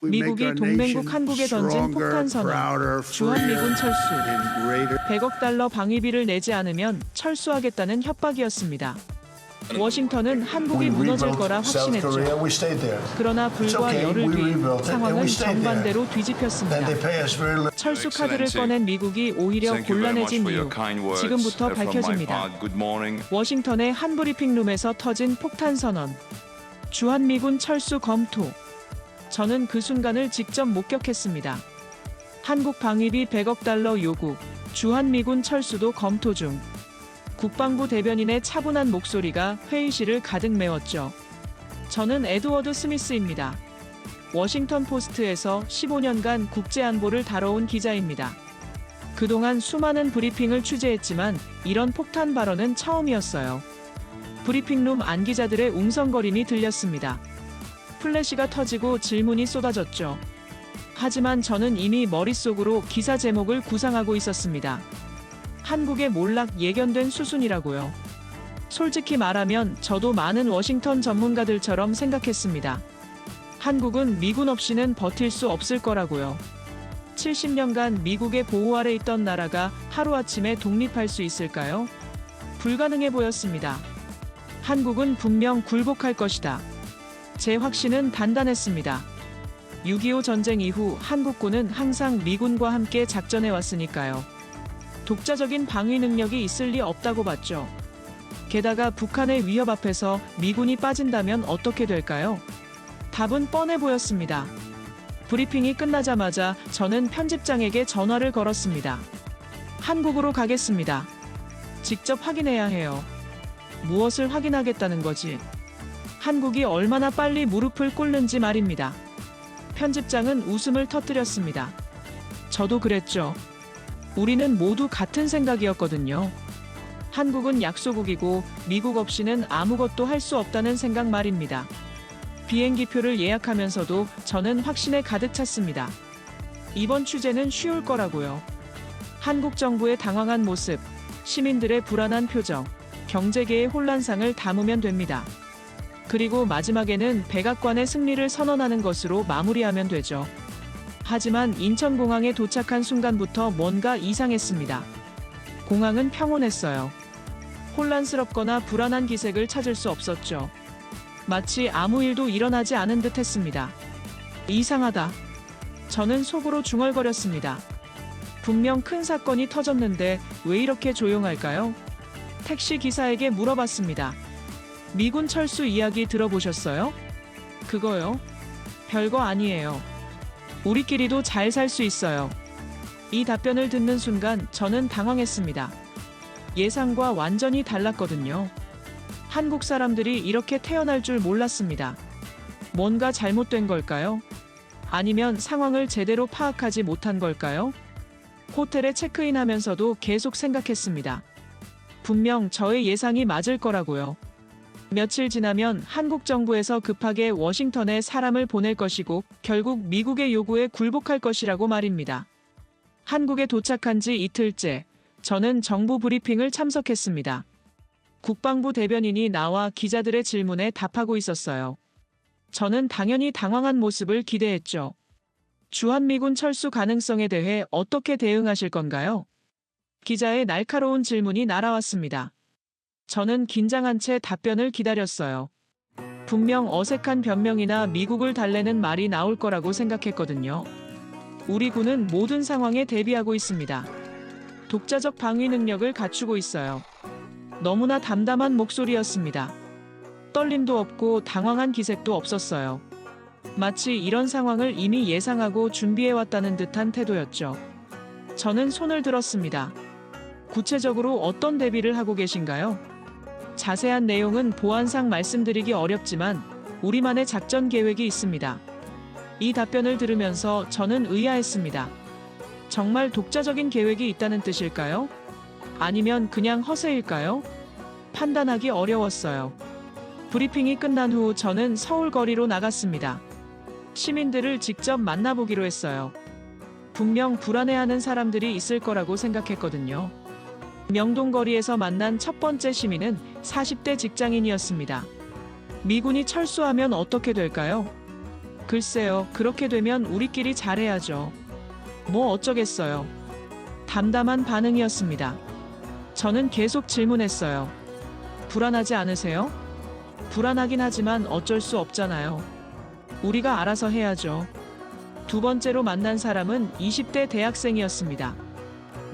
미국이 동맹국 한국에 던진 폭탄 선언, 주한미군 철수, 100억 달러 방위비를 내지 않으면 철수하겠다는 협박이었습니다. 워싱턴은 한국이 무너질 거라 확신했죠. 그러나 불과 열흘 뒤 상황은 정반대로 뒤집혔습니다. 철수 카드를 꺼낸 미국이 오히려 곤란해진 이유, 지금부터 밝혀집니다. 워싱턴의 한 브리핑룸에서 터진 폭탄 선언, 주한미군 철수 검토. 저는 그 순간을 직접 목격했습니다. 한국 방위비 100억 달러 요구, 주한미군 철수도 검토 중. 국방부 대변인의 차분한 목소리가 회의실을 가득 메웠죠. 저는 에드워드 스미스입니다. 워싱턴 포스트에서 15년간 국제안보를 다뤄온 기자입니다. 그동안 수많은 브리핑을 취재했지만 이런 폭탄 발언은 처음이었어요. 브리핑룸 안 기자들의 웅성거림이 들렸습니다. 플래시가 터지고 질문이 쏟아졌죠. 하지만 저는 이미 머릿속으로 기사 제목을 구상하고 있었습니다. 한국의 몰락 예견된 수순이라고요. 솔직히 말하면 저도 많은 워싱턴 전문가들처럼 생각했습니다. 한국은 미군 없이는 버틸 수 없을 거라고요. 70년간 미국의 보호 아래 있던 나라가 하루아침에 독립할 수 있을까요? 불가능해 보였습니다. 한국은 분명 굴복할 것이다. 제 확신은 단단했습니다. 6.25 전쟁 이후 한국군은 항상 미군과 함께 작전해 왔으니까요. 독자적인 방위 능력이 있을 리 없다고 봤죠. 게다가 북한의 위협 앞에서 미군이 빠진다면 어떻게 될까요? 답은 뻔해 보였습니다. 브리핑이 끝나자마자 저는 편집장에게 전화를 걸었습니다. 한국으로 가겠습니다. 직접 확인해야 해요. 무엇을 확인하겠다는 거지? 한국이 얼마나 빨리 무릎을 꿇는지 말입니다. 편집장은 웃음을 터뜨렸습니다. 저도 그랬죠. 우리는 모두 같은 생각이었거든요. 한국은 약소국이고 미국 없이는 아무것도 할 수 없다는 생각 말입니다. 비행기표를 예약하면서도 저는 확신에 가득 찼습니다. 이번 취재는 쉬울 거라고요. 한국 정부의 당황한 모습, 시민들의 불안한 표정, 경제계의 혼란상을 담으면 됩니다. 그리고 마지막에는 백악관의 승리를 선언하는 것으로 마무리하면 되죠. 하지만 인천공항에 도착한 순간부터 뭔가 이상했습니다. 공항은 평온했어요. 혼란스럽거나 불안한 기색을 찾을 수 없었죠. 마치 아무 일도 일어나지 않은 듯 했습니다. 이상하다. 저는 속으로 중얼거렸습니다. 분명 큰 사건이 터졌는데 왜 이렇게 조용할까요? 택시 기사에게 물어봤습니다. 미군 철수 이야기 들어보셨어요? 그거요? 별거 아니에요. 우리끼리도 잘 살 수 있어요. 이 답변을 듣는 순간 저는 당황했습니다. 예상과 완전히 달랐거든요. 한국 사람들이 이렇게 태어날 줄 몰랐습니다. 뭔가 잘못된 걸까요? 아니면 상황을 제대로 파악하지 못한 걸까요? 호텔에 체크인하면서도 계속 생각했습니다. 분명 저의 예상이 맞을 거라고요. 며칠 지나면 한국 정부에서 급하게 워싱턴에 사람을 보낼 것이고 결국 미국의 요구에 굴복할 것이라고 말입니다. 한국에 도착한 지 이틀째, 저는 정부 브리핑을 참석했습니다. 국방부 대변인이 나와 기자들의 질문에 답하고 있었어요. 저는 당연히 당황한 모습을 기대했죠. 주한미군 철수 가능성에 대해 어떻게 대응하실 건가요? 기자의 날카로운 질문이 날아왔습니다. 저는 긴장한 채 답변을 기다렸어요. 분명 어색한 변명이나 미국을 달래는 말이 나올 거라고 생각했거든요. 우리 군은 모든 상황에 대비하고 있습니다. 독자적 방위 능력을 갖추고 있어요. 너무나 담담한 목소리였습니다. 떨림도 없고 당황한 기색도 없었어요. 마치 이런 상황을 이미 예상하고 준비해왔다는 듯한 태도였죠. 저는 손을 들었습니다. 구체적으로 어떤 대비를 하고 계신가요? 자세한 내용은 보안상 말씀드리기 어렵지만 우리만의 작전 계획이 있습니다. 이 답변을 들으면서 저는 의아했습니다. 정말 독자적인 계획이 있다는 뜻일까요? 아니면 그냥 허세일까요? 판단하기 어려웠어요. 브리핑이 끝난 후 저는 서울 거리로 나갔습니다. 시민들을 직접 만나보기로 했어요. 분명 불안해하는 사람들이 있을 거라고 생각했거든요. 명동거리에서 만난 첫 번째 시민은 40대 직장인이었습니다. 미군이 철수하면 어떻게 될까요? 글쎄요, 그렇게 되면 우리끼리 잘해야죠. 뭐 어쩌겠어요. 담담한 반응이었습니다. 저는 계속 질문했어요. 불안하지 않으세요? 불안하긴 하지만 어쩔 수 없잖아요. 우리가 알아서 해야죠. 두 번째로 만난 사람은 20대 대학생이었습니다.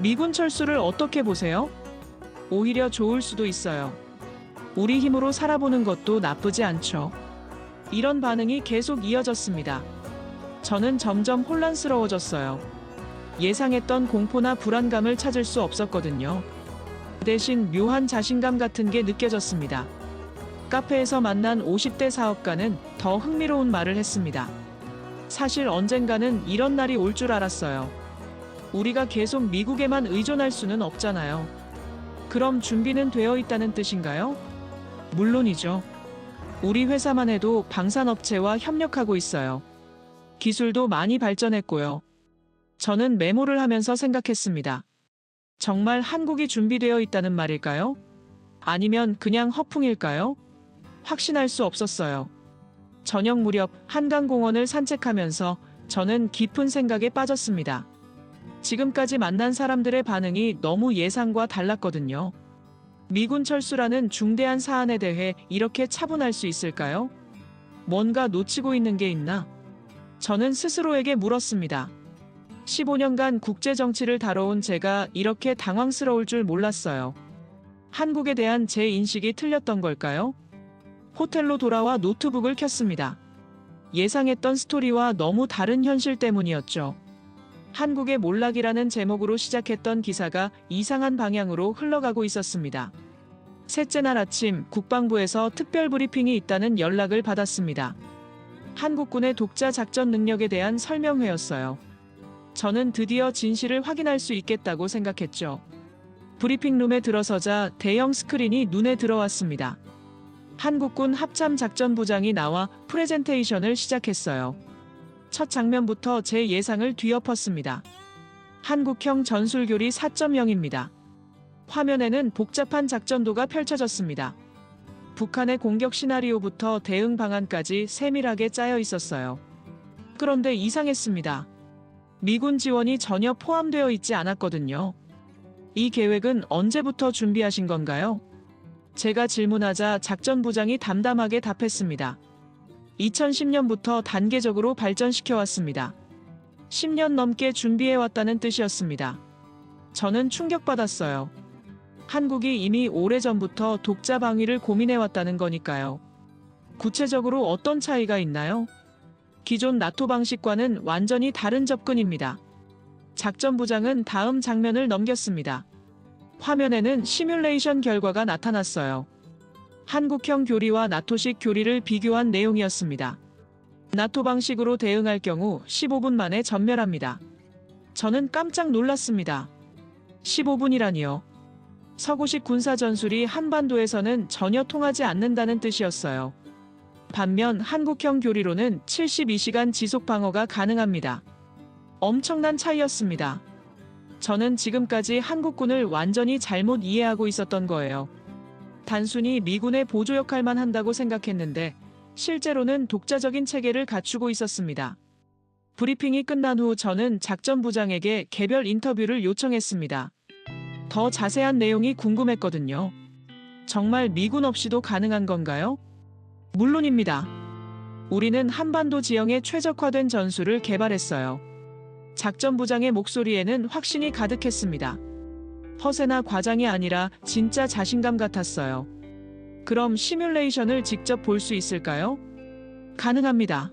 미군 철수를 어떻게 보세요? 오히려 좋을 수도 있어요. 우리 힘으로 살아보는 것도 나쁘지 않죠. 이런 반응이 계속 이어졌습니다. 저는 점점 혼란스러워졌어요. 예상했던 공포나 불안감을 찾을 수 없었거든요. 대신 묘한 자신감 같은 게 느껴졌습니다. 카페에서 만난 50대 사업가는 더 흥미로운 말을 했습니다. 사실 언젠가는 이런 날이 올 줄 알았어요. 우리가 계속 미국에만 의존할 수는 없잖아요. 그럼 준비는 되어 있다는 뜻인가요? 물론이죠. 우리 회사만 해도 방산업체와 협력하고 있어요. 기술도 많이 발전했고요. 저는 메모를 하면서 생각했습니다. 정말 한국이 준비되어 있다는 말일까요? 아니면 그냥 허풍일까요? 확신할 수 없었어요. 저녁 무렵 한강공원을 산책하면서 저는 깊은 생각에 빠졌습니다. 지금까지 만난 사람들의 반응이 너무 예상과 달랐거든요. 미군 철수라는 중대한 사안에 대해 이렇게 차분할 수 있을까요? 뭔가 놓치고 있는 게 있나? 저는 스스로에게 물었습니다. 15년간 국제 정치를 다뤄온 제가 이렇게 당황스러울 줄 몰랐어요. 한국에 대한 제 인식이 틀렸던 걸까요? 호텔로 돌아와 노트북을 켰습니다. 예상했던 스토리와 너무 다른 현실 때문이었죠. 한국의 몰락이라는 제목으로 시작했던 기사가 이상한 방향으로 흘러가고 있었습니다. 셋째 날 아침 국방부에서 특별 브리핑이 있다는 연락을 받았습니다. 한국군의 독자 작전 능력에 대한 설명회였어요. 저는 드디어 진실을 확인할 수 있겠다고 생각했죠. 브리핑룸에 들어서자 대형 스크린이 눈에 들어왔습니다. 한국군 합참작전부장이 나와 프레젠테이션을 시작했어요. 첫 장면부터 제 예상을 뒤엎었습니다. 한국형 전술교리 4.0입니다. 화면에는 복잡한 작전도가 펼쳐졌습니다. 북한의 공격 시나리오부터 대응 방안까지 세밀하게 짜여 있었어요. 그런데 이상했습니다. 미군 지원이 전혀 포함되어 있지 않았거든요. 이 계획은 언제부터 준비하신 건가요? 제가 질문하자 작전부장이 담담하게 답했습니다. 2010년부터 단계적으로 발전시켜왔습니다. 10년 넘게 준비해왔다는 뜻이었습니다. 저는 충격받았어요. 한국이 이미 오래전부터 독자 방위를 고민해왔다는 거니까요. 구체적으로 어떤 차이가 있나요? 기존 나토 방식과는 완전히 다른 접근입니다. 작전부장은 다음 장면을 넘겼습니다. 화면에는 시뮬레이션 결과가 나타났어요. 한국형 교리와 나토식 교리를 비교한 내용이었습니다. 나토 방식으로 대응할 경우 15분 만에 전멸합니다. 저는 깜짝 놀랐습니다. 15분이라니요. 서구식 군사 전술이 한반도에서는 전혀 통하지 않는다는 뜻이었어요. 반면 한국형 교리로는 72시간 지속 방어가 가능합니다. 엄청난 차이였습니다. 저는 지금까지 한국군을 완전히 잘못 이해하고 있었던 거예요. 단순히 미군의 보조 역할만 한다고 생각했는데 실제로는 독자적인 체계를 갖추고 있었습니다. 브리핑이 끝난 후 저는 작전부장에게 개별 인터뷰를 요청했습니다. 더 자세한 내용이 궁금했거든요. 정말 미군 없이도 가능한 건가요? 물론입니다. 우리는 한반도 지형에 최적화된 전술을 개발했어요. 작전부장의 목소리에는 확신이 가득했습니다. 허세나 과장이 아니라 진짜 자신감 같았어요. 그럼 시뮬레이션을 직접 볼 수 있을까요? 가능합니다.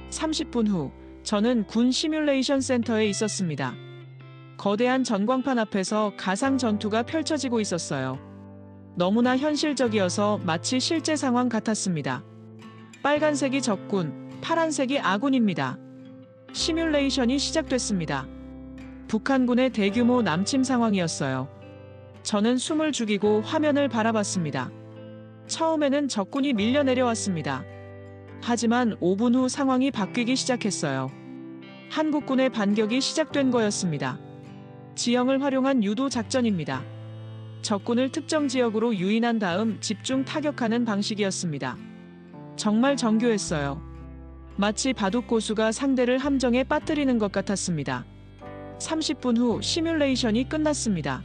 30분 후 저는 군 시뮬레이션 센터에 있었습니다. 거대한 전광판 앞에서 가상 전투가 펼쳐지고 있었어요. 너무나 현실적이어서 마치 실제 상황 같았습니다. 빨간색이 적군, 파란색이 아군입니다. 시뮬레이션이 시작됐습니다. 북한군의 대규모 남침 상황이었어요. 저는 숨을 죽이고 화면을 바라봤습니다. 처음에는 적군이 밀려 내려왔습니다. 하지만 5분 후 상황이 바뀌기 시작했어요. 한국군의 반격이 시작된 거였습니다. 지형을 활용한 유도 작전입니다. 적군을 특정 지역으로 유인한 다음 집중 타격하는 방식이었습니다. 정말 정교했어요. 마치 바둑 고수가 상대를 함정에 빠뜨리는 것 같았습니다. 30분 후 시뮬레이션이 끝났습니다.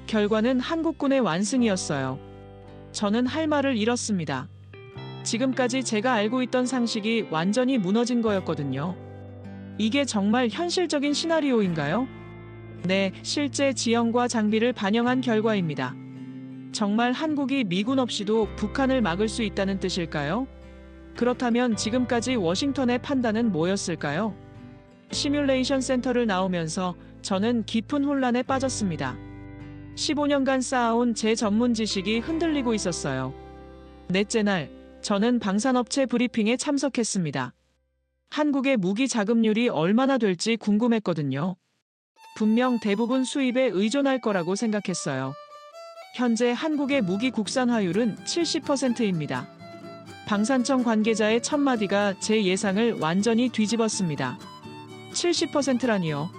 결과는 한국군의 완승이었어요. 저는 할 말을 잃었습니다. 지금까지 제가 알고 있던 상식이 완전히 무너진 거였거든요. 이게 정말 현실적인 시나리오인가요? 네, 실제 지형과 장비를 반영한 결과입니다. 정말 한국이 미군 없이도 북한을 막을 수 있다는 뜻일까요? 그렇다면 지금까지 워싱턴의 판단은 뭐였을까요? 시뮬레이션 센터를 나오면서 저는 깊은 혼란에 빠졌습니다. 15년간 쌓아온 제 전문 지식이 흔들리고 있었어요. 넷째 날, 저는 방산업체 브리핑에 참석했습니다. 한국의 무기 자급률이 얼마나 될지 궁금했거든요. 분명 대부분 수입에 의존할 거라고 생각했어요. 현재 한국의 무기 국산화율은 70%입니다. 방산청 관계자의 첫마디가 제 예상을 완전히 뒤집었습니다. 70%라니요.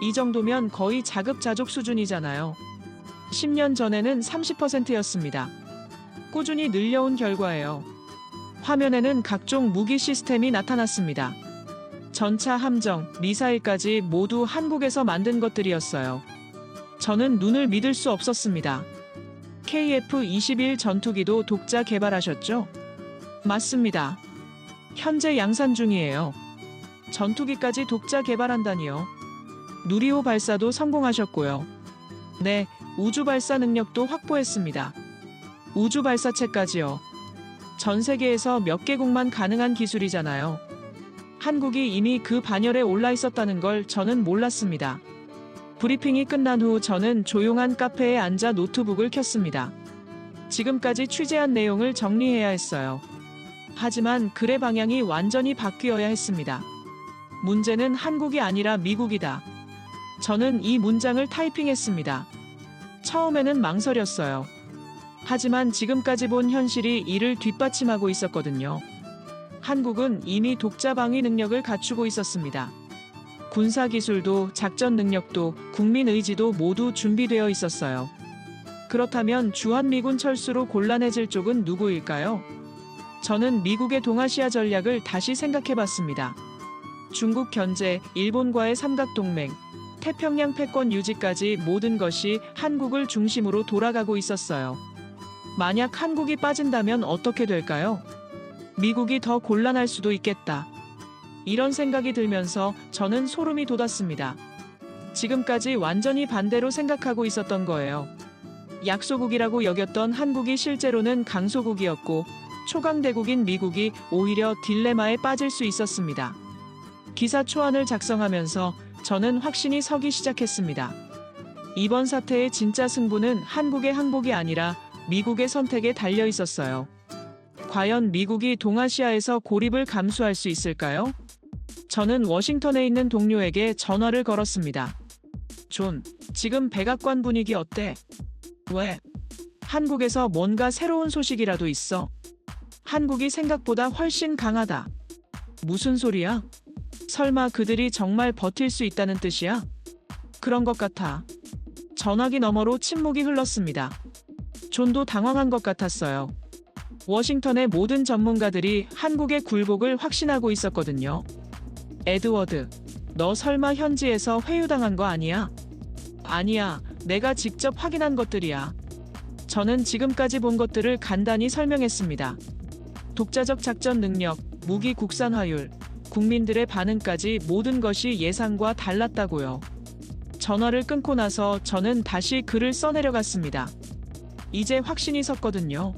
이 정도면 거의 자급자족 수준이잖아요. 10년 전에는 30%였습니다. 꾸준히 늘려온 결과예요. 화면에는 각종 무기 시스템이 나타났습니다. 전차, 함정, 미사일까지 모두 한국에서 만든 것들이었어요. 저는 눈을 믿을 수 없었습니다. KF-21 전투기도 독자 개발하셨죠? 맞습니다. 현재 양산 중이에요. 전투기까지 독자 개발한다니요. 누리호 발사도 성공하셨고요. 네, 우주 발사 능력도 확보했습니다. 우주 발사체까지요. 전 세계에서 몇 개국만 가능한 기술이잖아요. 한국이 이미 그 반열에 올라 있었다는 걸 저는 몰랐습니다. 브리핑이 끝난 후 저는 조용한 카페에 앉아 노트북을 켰습니다. 지금까지 취재한 내용을 정리해야 했어요. 하지만 글의 방향이 완전히 바뀌어야 했습니다. 문제는 한국이 아니라 미국이다. 저는 이 문장을 타이핑했습니다. 처음에는 망설였어요. 하지만 지금까지 본 현실이 이를 뒷받침하고 있었거든요. 한국은 이미 독자 방위 능력을 갖추고 있었습니다. 군사 기술도 작전 능력도 국민 의지도 모두 준비되어 있었어요. 그렇다면 주한미군 철수로 곤란해질 쪽은 누구일까요? 저는 미국의 동아시아 전략을 다시 생각해봤습니다. 중국 견제, 일본과의 삼각동맹, 태평양 패권 유지까지 모든 것이 한국을 중심으로 돌아가고 있었어요. 만약 한국이 빠진다면 어떻게 될까요? 미국이 더 곤란할 수도 있겠다. 이런 생각이 들면서 저는 소름이 돋았습니다. 지금까지 완전히 반대로 생각하고 있었던 거예요. 약소국이라고 여겼던 한국이 실제로는 강소국이었고 초강대국인 미국이 오히려 딜레마에 빠질 수 있었습니다. 기사 초안을 작성하면서 저는 확신이 서기 시작했습니다. 이번 사태의 진짜 승부는 한국의 항복이 아니라 미국의 선택에 달려 있었어요. 과연 미국이 동아시아에서 고립을 감수할 수 있을까요? 저는 워싱턴에 있는 동료에게 전화를 걸었습니다. 존, 지금 백악관 분위기 어때? 왜? 한국에서 뭔가 새로운 소식이라도 있어? 한국이 생각보다 훨씬 강하다. 무슨 소리야? 설마 그들이 정말 버틸 수 있다는 뜻이야? 그런 것 같아. 전화기 너머로 침묵이 흘렀습니다. 존도 당황한 것 같았어요. 워싱턴의 모든 전문가들이 한국의 굴복을 확신하고 있었거든요. 에드워드, 너 설마 현지에서 회유당한 거 아니야? 아니야, 내가 직접 확인한 것들이야. 저는 지금까지 본 것들을 간단히 설명했습니다. 독자적 작전 능력, 무기 국산화율, 국민들의 반응까지 모든 것이 예상과 달랐다고요. 전화를 끊고 나서 저는 다시 글을 써내려갔습니다. 이제 확신이 섰거든요.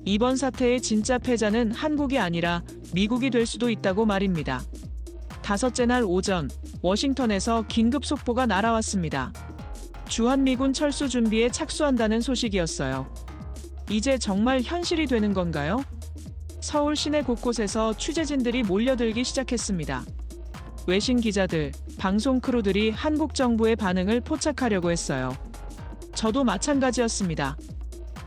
이번 사태의 진짜 패자는 한국이 아니라 미국이 될 수도 있다고 말입니다. 다섯째 날 오전, 워싱턴에서 긴급 속보가 날아왔습니다. 주한미군 철수 준비에 착수한다는 소식이었어요. 이제 정말 현실이 되는 건가요? 서울 시내 곳곳에서 취재진들이 몰려들기 시작했습니다. 외신 기자들, 방송 크루들이 한국 정부의 반응을 포착하려고 했어요. 저도 마찬가지였습니다.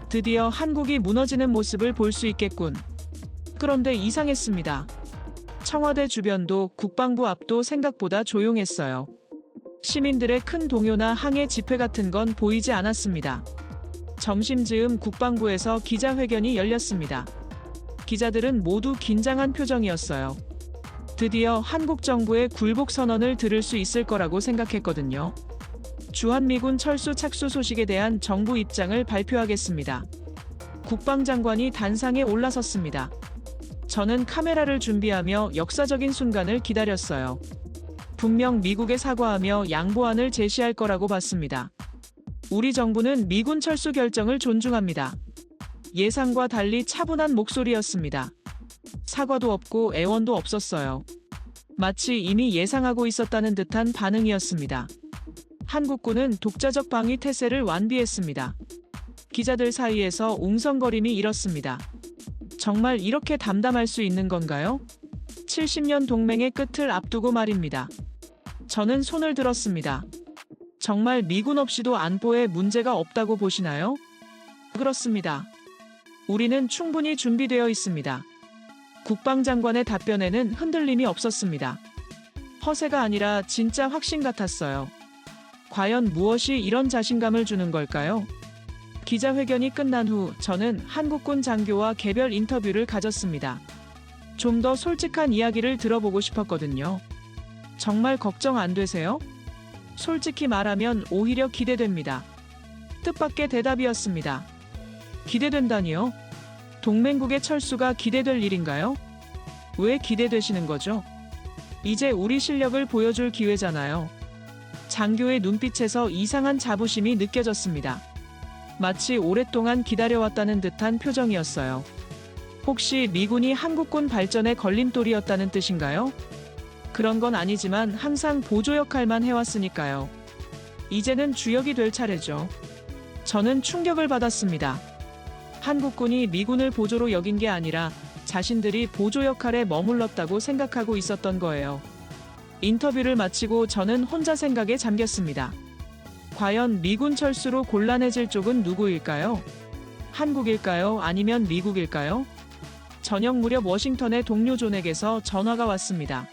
드디어 한국이 무너지는 모습을 볼 수 있겠군. 그런데 이상했습니다. 청와대 주변도 국방부 앞도 생각보다 조용했어요. 시민들의 큰 동요나 항해 집회 같은 건 보이지 않았습니다. 점심 즈음 국방부에서 기자회견이 열렸습니다. 기자들은 모두 긴장한 표정이었어요. 드디어 한국 정부의 굴복 선언을 들을 수 있을 거라고 생각했거든요. 주한미군 철수 착수 소식에 대한 정부 입장을 발표하겠습니다. 국방장관이 단상에 올라섰습니다. 저는 카메라를 준비하며 역사적인 순간을 기다렸어요. 분명 미국에 사과하며 양보안을 제시할 거라고 봤습니다. 우리 정부는 미군 철수 결정을 존중합니다. 예상과 달리 차분한 목소리였습니다. 사과도 없고 애원도 없었어요. 마치 이미 예상하고 있었다는 듯한 반응이었습니다. 한국군은 독자적 방위 태세를 완비했습니다. 기자들 사이에서 웅성거림이 일었습니다. 정말 이렇게 담담할 수 있는 건가요? 70년 동맹의 끝을 앞두고 말입니다. 저는 손을 들었습니다. 정말 미군 없이도 안보에 문제가 없다고 보시나요? 그렇습니다. 우리는 충분히 준비되어 있습니다. 국방장관의 답변에는 흔들림이 없었습니다. 허세가 아니라 진짜 확신 같았어요. 과연 무엇이 이런 자신감을 주는 걸까요? 기자회견이 끝난 후 저는 한국군 장교와 개별 인터뷰를 가졌습니다. 좀 더 솔직한 이야기를 들어보고 싶었거든요. 정말 걱정 안 되세요? 솔직히 말하면 오히려 기대됩니다. 뜻밖의 대답이었습니다. 기대된다니요? 동맹국의 철수가 기대될 일인가요? 왜 기대되시는 거죠? 이제 우리 실력을 보여줄 기회잖아요. 장교의 눈빛에서 이상한 자부심이 느껴졌습니다. 마치 오랫동안 기다려왔다는 듯한 표정이었어요. 혹시 미군이 한국군 발전의 걸림돌이었다는 뜻인가요? 그런 건 아니지만 항상 보조 역할만 해왔으니까요. 이제는 주역이 될 차례죠. 저는 충격을 받았습니다. 한국군이 미군을 보조로 여긴 게 아니라 자신들이 보조 역할에 머물렀다고 생각하고 있었던 거예요. 인터뷰를 마치고 저는 혼자 생각에 잠겼습니다. 과연 미군 철수로 곤란해질 쪽은 누구일까요? 한국일까요? 아니면 미국일까요? 저녁 무렵 워싱턴의 동료 존에게서 전화가 왔습니다.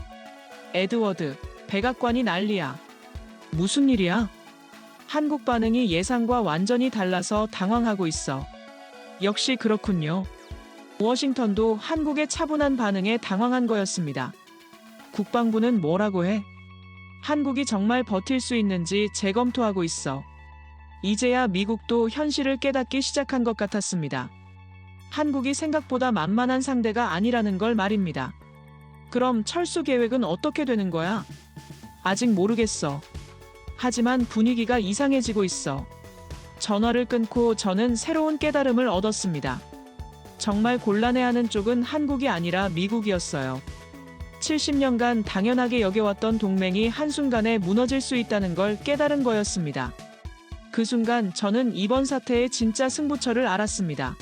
에드워드, 백악관이 난리야. 무슨 일이야? 한국 반응이 예상과 완전히 달라서 당황하고 있어. 역시 그렇군요. 워싱턴도 한국의 차분한 반응에 당황한 거였습니다. 국방부는 뭐라고 해? 한국이 정말 버틸 수 있는지 재검토하고 있어. 이제야 미국도 현실을 깨닫기 시작한 것 같았습니다. 한국이 생각보다 만만한 상대가 아니라는 걸 말입니다. 그럼 철수 계획은 어떻게 되는 거야? 아직 모르겠어. 하지만 분위기가 이상해지고 있어. 전화를 끊고 저는 새로운 깨달음을 얻었습니다. 정말 곤란해하는 쪽은 한국이 아니라 미국이었어요. 70년간 당연하게 여겨왔던 동맹이 한순간에 무너질 수 있다는 걸 깨달은 거였습니다. 그 순간 저는 이번 사태의 진짜 승부처를 알았습니다.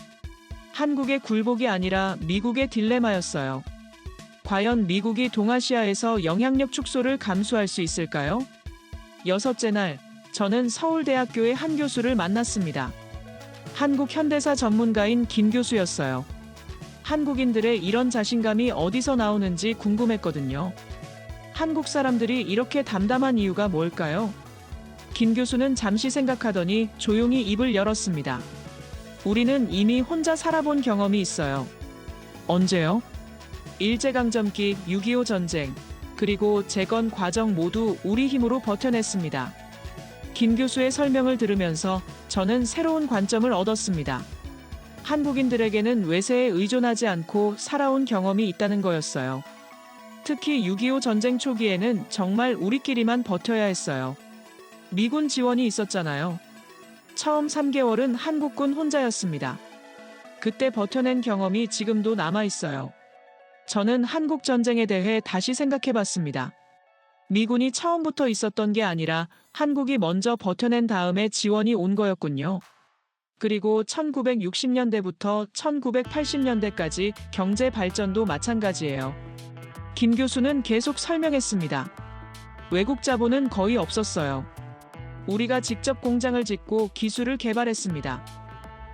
한국의 굴복이 아니라 미국의 딜레마였어요. 과연 미국이 동아시아에서 영향력 축소를 감수할 수 있을까요? 여섯째 날, 저는 서울대학교의 한 교수를 만났습니다. 한국 현대사 전문가인 김 교수였어요. 한국인들의 이런 자신감이 어디서 나오는지 궁금했거든요. 한국 사람들이 이렇게 담담한 이유가 뭘까요? 김 교수는 잠시 생각하더니 조용히 입을 열었습니다. 우리는 이미 혼자 살아본 경험이 있어요. 언제요? 일제강점기, 6.25 전쟁, 그리고 재건 과정 모두 우리 힘으로 버텨냈습니다. 김 교수의 설명을 들으면서 저는 새로운 관점을 얻었습니다. 한국인들에게는 외세에 의존하지 않고 살아온 경험이 있다는 거였어요. 특히 6.25 전쟁 초기에는 정말 우리끼리만 버텨야 했어요. 미군 지원이 있었잖아요. 처음 3개월은 한국군 혼자였습니다. 그때 버텨낸 경험이 지금도 남아있어요. 저는 한국 전쟁에 대해 다시 생각해봤습니다. 미군이 처음부터 있었던 게 아니라 한국이 먼저 버텨낸 다음에 지원이 온 거였군요. 그리고 1960년대부터 1980년대까지 경제 발전도 마찬가지예요. 김 교수는 계속 설명했습니다. 외국 자본은 거의 없었어요. 우리가 직접 공장을 짓고 기술을 개발했습니다.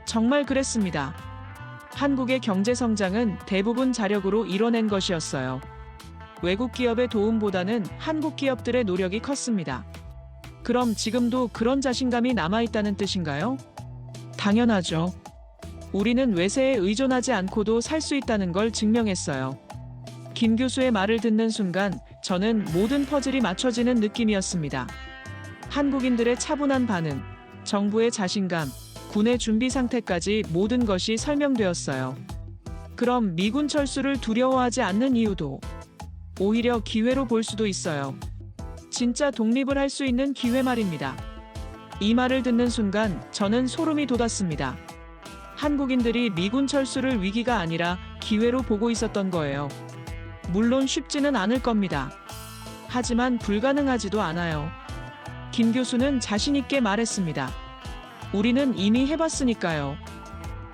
정말 그랬습니다. 한국의 경제 성장은 대부분 자력으로 이뤄낸 것이었어요. 외국 기업의 도움보다는 한국 기업들의 노력이 컸습니다. 그럼 지금도 그런 자신감이 남아있다는 뜻인가요? 당연하죠. 우리는 외세에 의존하지 않고도 살 수 있다는 걸 증명했어요. 김 교수의 말을 듣는 순간 저는 모든 퍼즐이 맞춰지는 느낌이었습니다. 한국인들의 차분한 반응, 정부의 자신감, 군의 준비 상태까지 모든 것이 설명되었어요. 그럼 미군 철수를 두려워하지 않는 이유도 오히려 기회로 볼 수도 있어요. 진짜 독립을 할 수 있는 기회 말입니다. 이 말을 듣는 순간 저는 소름이 돋았습니다. 한국인들이 미군 철수를 위기가 아니라 기회로 보고 있었던 거예요. 물론 쉽지는 않을 겁니다. 하지만 불가능하지도 않아요. 김 교수는 자신 있게 말했습니다. 우리는 이미 해봤으니까요.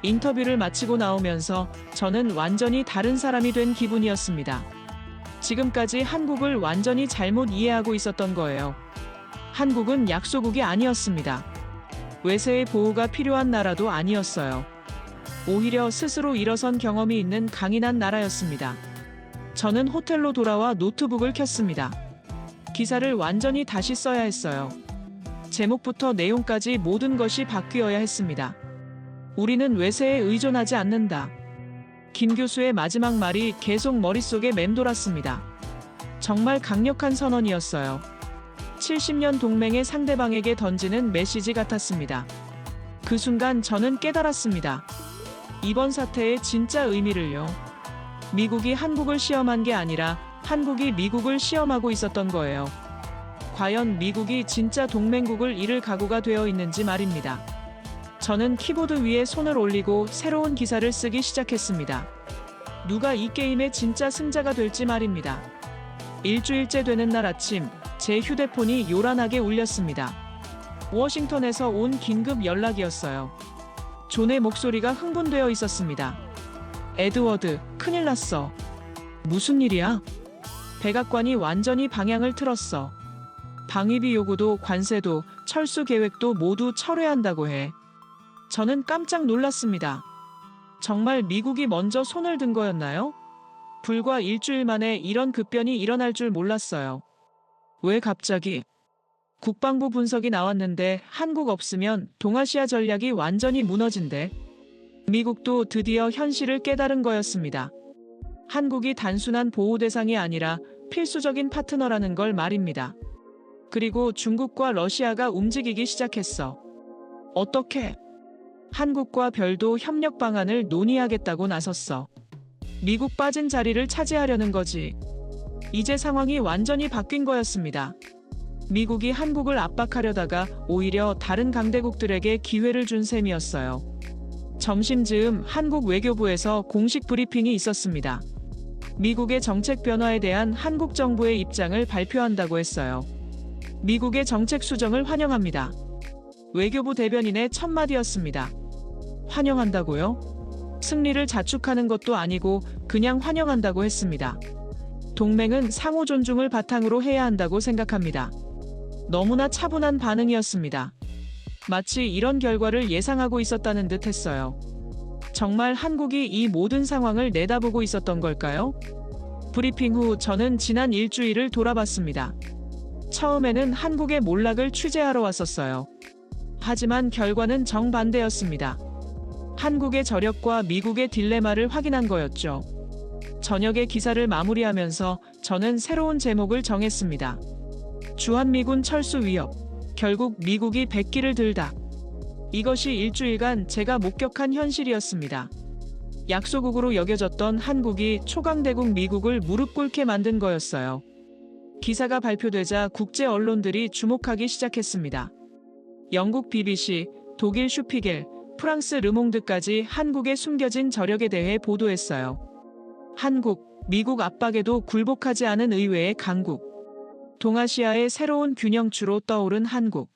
인터뷰를 마치고 나오면서 저는 완전히 다른 사람이 된 기분이었습니다. 지금까지 한국을 완전히 잘못 이해하고 있었던 거예요. 한국은 약소국이 아니었습니다. 외세의 보호가 필요한 나라도 아니었어요. 오히려 스스로 일어선 경험이 있는 강인한 나라였습니다. 저는 호텔로 돌아와 노트북을 켰습니다. 기사를 완전히 다시 써야 했어요. 제목부터 내용까지 모든 것이 바뀌어야 했습니다. 우리는 외세에 의존하지 않는다. 김 교수의 마지막 말이 계속 머릿속에 맴돌았습니다. 정말 강력한 선언이었어요. 70년 동맹의 상대방에게 던지는 메시지 같았습니다. 그 순간 저는 깨달았습니다. 이번 사태의 진짜 의미를요. 미국이 한국을 시험한 게 아니라 한국이 미국을 시험하고 있었던 거예요. 과연 미국이 진짜 동맹국을 잃을 각오가 되어 있는지 말입니다. 저는 키보드 위에 손을 올리고 새로운 기사를 쓰기 시작했습니다. 누가 이 게임의 진짜 승자가 될지 말입니다. 일주일째 되는 날 아침, 제 휴대폰이 요란하게 울렸습니다. 워싱턴에서 온 긴급 연락이었어요. 존의 목소리가 흥분되어 있었습니다. 에드워드, 큰일 났어. 무슨 일이야? 백악관이 완전히 방향을 틀었어. 방위비 요구도 관세도 철수 계획도 모두 철회한다고 해. 저는 깜짝 놀랐습니다. 정말 미국이 먼저 손을 든 거였나요? 불과 일주일 만에 이런 급변이 일어날 줄 몰랐어요. 왜 갑자기? 국방부 분석이 나왔는데 한국 없으면 동아시아 전략이 완전히 무너진대. 미국도 드디어 현실을 깨달은 거였습니다. 한국이 단순한 보호 대상이 아니라 필수적인 파트너라는 걸 말입니다. 그리고 중국과 러시아가 움직이기 시작했어. 어떻게? 한국과 별도 협력 방안을 논의하겠다고 나섰어. 미국 빠진 자리를 차지하려는 거지. 이제 상황이 완전히 바뀐 거였습니다. 미국이 한국을 압박하려다가 오히려 다른 강대국들에게 기회를 준 셈이었어요. 점심 즈음 한국 외교부에서 공식 브리핑이 있었습니다. 미국의 정책 변화에 대한 한국 정부의 입장을 발표한다고 했어요. 미국의 정책 수정을 환영합니다. 외교부 대변인의 첫 마디였습니다. 환영한다고요? 승리를 자축하는 것도 아니고 그냥 환영한다고 했습니다. 동맹은 상호 존중을 바탕으로 해야 한다고 생각합니다. 너무나 차분한 반응이었습니다. 마치 이런 결과를 예상하고 있었다는 듯 했어요. 정말 한국이 이 모든 상황을 내다보고 있었던 걸까요? 브리핑 후 저는 지난 일주일을 돌아봤습니다. 처음에는 한국의 몰락을 취재하러 왔었어요. 하지만 결과는 정반대였습니다. 한국의 저력과 미국의 딜레마를 확인한 거였죠. 저녁에 기사를 마무리하면서 저는 새로운 제목을 정했습니다. 주한미군 철수 위협. 결국 미국이 백기를 들다. 이것이 일주일간 제가 목격한 현실이었습니다. 약소국으로 여겨졌던 한국이 초강대국 미국을 무릎 꿇게 만든 거였어요. 기사가 발표되자 국제 언론들이 주목하기 시작했습니다. 영국 BBC, 독일 슈피겔, 프랑스 르몽드까지 한국의 숨겨진 저력에 대해 보도했어요. 한국, 미국 압박에도 굴복하지 않은 의외의 강국. 동아시아의 새로운 균형추로 떠오른 한국.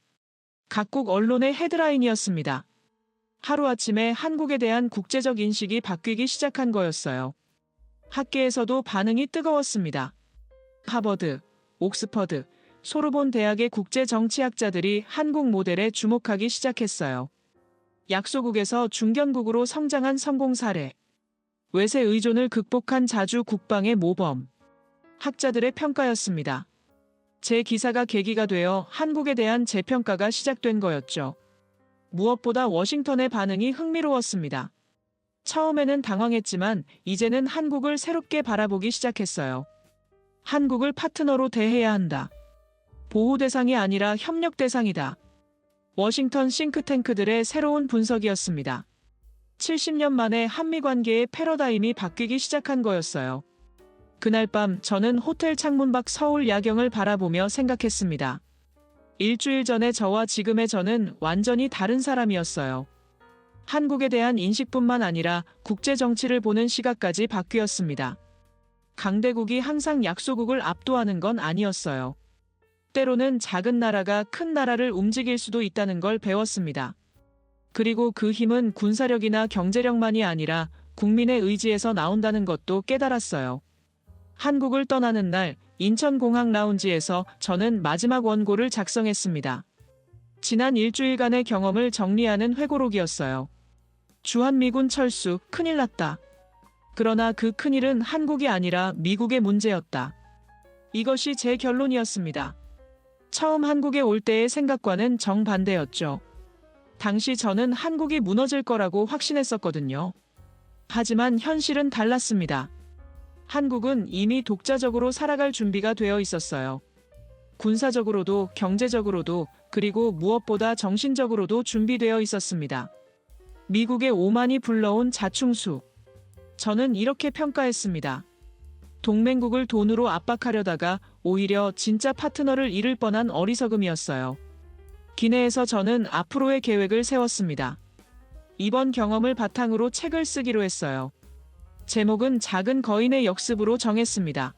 각국 언론의 헤드라인이었습니다. 하루아침에 한국에 대한 국제적 인식이 바뀌기 시작한 거였어요. 학계에서도 반응이 뜨거웠습니다. 하버드, 옥스퍼드, 소르본 대학의 국제 정치학자들이 한국 모델에 주목하기 시작했어요. 약소국에서 중견국으로 성장한 성공 사례. 외세 의존을 극복한 자주 국방의 모범. 학자들의 평가였습니다. 제 기사가 계기가 되어 한국에 대한 재평가가 시작된 거였죠. 무엇보다 워싱턴의 반응이 흥미로웠습니다. 처음에는 당황했지만 이제는 한국을 새롭게 바라보기 시작했어요. 한국을 파트너로 대해야 한다. 보호 대상이 아니라 협력 대상이다. 워싱턴 싱크탱크들의 새로운 분석이었습니다. 70년 만에 한미 관계의 패러다임이 바뀌기 시작한 거였어요. 그날 밤 저는 호텔 창문 밖 서울 야경을 바라보며 생각했습니다. 일주일 전에 저와 지금의 저는 완전히 다른 사람이었어요. 한국에 대한 인식뿐만 아니라 국제 정치를 보는 시각까지 바뀌었습니다. 강대국이 항상 약소국을 압도하는 건 아니었어요. 때로는 작은 나라가 큰 나라를 움직일 수도 있다는 걸 배웠습니다. 그리고 그 힘은 군사력이나 경제력만이 아니라 국민의 의지에서 나온다는 것도 깨달았어요. 한국을 떠나는 날 인천공항 라운지에서 저는 마지막 원고를 작성했습니다. 지난 일주일간의 경험을 정리하는 회고록이었어요. 주한미군 철수, 큰일 났다. 그러나 그 큰일은 한국이 아니라 미국의 문제였다. 이것이 제 결론이었습니다. 처음 한국에 올 때의 생각과는 정반대였죠. 당시 저는 한국이 무너질 거라고 확신했었거든요. 하지만 현실은 달랐습니다. 한국은 이미 독자적으로 살아갈 준비가 되어 있었어요. 군사적으로도 경제적으로도 그리고 무엇보다 정신적으로도 준비되어 있었습니다. 미국의 오만이 불러온 자충수. 저는 이렇게 평가했습니다. 동맹국을 돈으로 압박하려다가 오히려 진짜 파트너를 잃을 뻔한 어리석음이었어요. 기내에서 저는 앞으로의 계획을 세웠습니다. 이번 경험을 바탕으로 책을 쓰기로 했어요. 제목은 작은 거인의 역습으로 정했습니다.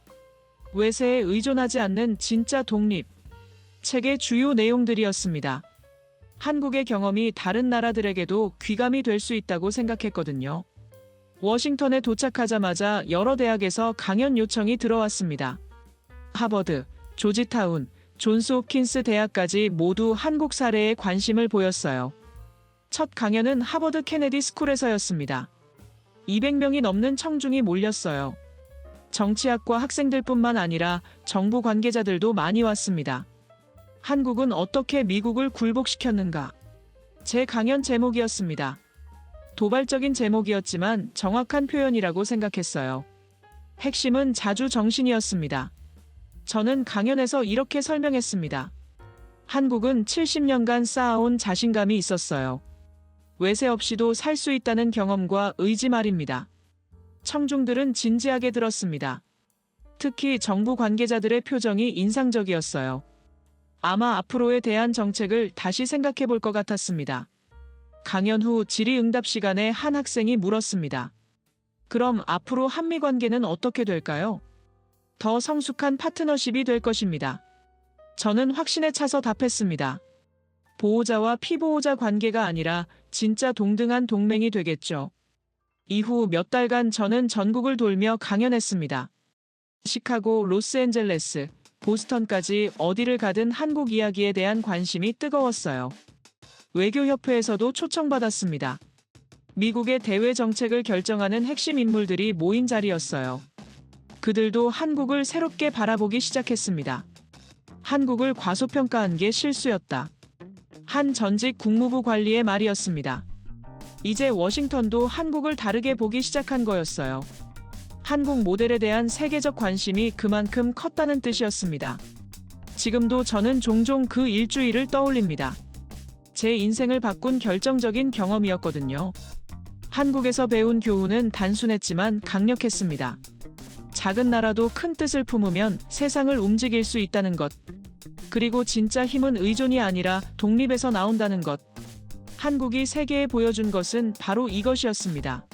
외세에 의존하지 않는 진짜 독립. 책의 주요 내용들이었습니다. 한국의 경험이 다른 나라들에게도 귀감이 될 수 있다고 생각했거든요. 워싱턴에 도착하자마자 여러 대학에서 강연 요청이 들어왔습니다. 하버드, 조지타운, 존스 홉킨스 대학까지 모두 한국 사례에 관심을 보였어요. 첫 강연은 하버드 케네디 스쿨에서였습니다. 200명이 넘는 청중이 몰렸어요. 정치학과 학생들뿐만 아니라 정부 관계자들도 많이 왔습니다. 한국은 어떻게 미국을 굴복시켰는가? 제 강연 제목이었습니다. 도발적인 제목이었지만 정확한 표현이라고 생각했어요. 핵심은 자주 정신이었습니다. 저는 강연에서 이렇게 설명했습니다. 한국은 70년간 쌓아온 자신감이 있었어요. 외세 없이도 살 수 있다는 경험과 의지 말입니다. 청중들은 진지하게 들었습니다. 특히 정부 관계자들의 표정이 인상적이었어요. 아마 앞으로에 대한 정책을 다시 생각해 볼 것 같았습니다. 강연 후 질의응답 시간에 한 학생이 물었습니다. 그럼 앞으로 한미 관계는 어떻게 될까요? 더 성숙한 파트너십이 될 것입니다. 저는 확신에 차서 답했습니다. 보호자와 피보호자 관계가 아니라 진짜 동등한 동맹이 되겠죠. 이후 몇 달간 저는 전국을 돌며 강연했습니다. 시카고, 로스앤젤레스, 보스턴까지 어디를 가든 한국 이야기에 대한 관심이 뜨거웠어요. 외교협회에서도 초청받았습니다. 미국의 대외 정책을 결정하는 핵심 인물들이 모인 자리였어요. 그들도 한국을 새롭게 바라보기 시작했습니다. 한국을 과소평가한 게 실수였다. 한 전직 국무부 관리의 말이었습니다. 이제 워싱턴도 한국을 다르게 보기 시작한 거였어요. 한국 모델에 대한 세계적 관심이 그만큼 컸다는 뜻이었습니다. 지금도 저는 종종 그 일주일을 떠올립니다. 제 인생을 바꾼 결정적인 경험이었거든요. 한국에서 배운 교훈은 단순했지만 강력했습니다. 작은 나라도 큰 뜻을 품으면 세상을 움직일 수 있다는 것. 그리고 진짜 힘은 의존이 아니라 독립에서 나온다는 것. 한국이 세계에 보여준 것은 바로 이것이었습니다.